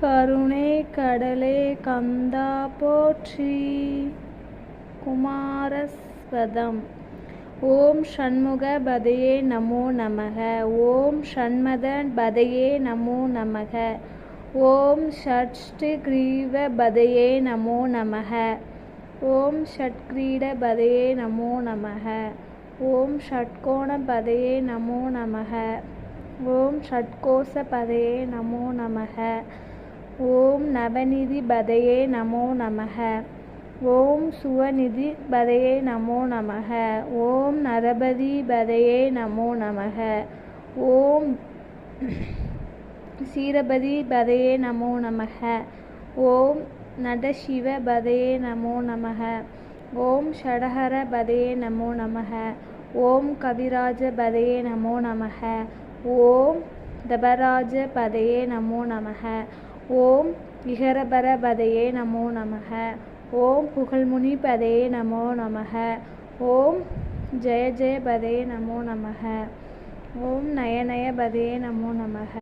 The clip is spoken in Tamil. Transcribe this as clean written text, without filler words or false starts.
கருணை கடலே கந்தா போற்றி. குமாரஸ்வதம். ஓம் ஷண்முக பதையே நமோ நமக. ஓம் ஷண்மத பதையே நமோ நமக. ஓம் ஷட்கிரீவ பதையே நமோ நமக. ஓம் ஷட்கிரீட பதையே நமோ நமக. ஓம் ஷட்கோண பதையே நமோ நமக. ஓம் ஷட்கோச பதையே நமோ நமக. ஓம் நவநிதி பதையே நமோ நமக. ஓம் சுவநிதி பதையே நமோ நமக. ஓம் நரபதி பதையே நமோ நமக. ஓம் சீரபதி பதையே நமோ நமக. ஓம் நடசிவ பதையே நமோ நமக. ஓம் ஷடஹர பதையே நமோ நமக. ஓம் கவிராஜ பதையே நமோ நமக. ஓம் தபராஜ பதையே நமோ நமக. ஓம் இகரபர பதையே நமோ நமக. ஓம் புகழ்முனி பதையே நமோ நமக. ஓம் ஜெய ஜெய பதையே நமோ நமக. ஓம் நயநய பதையே நமோ நமக.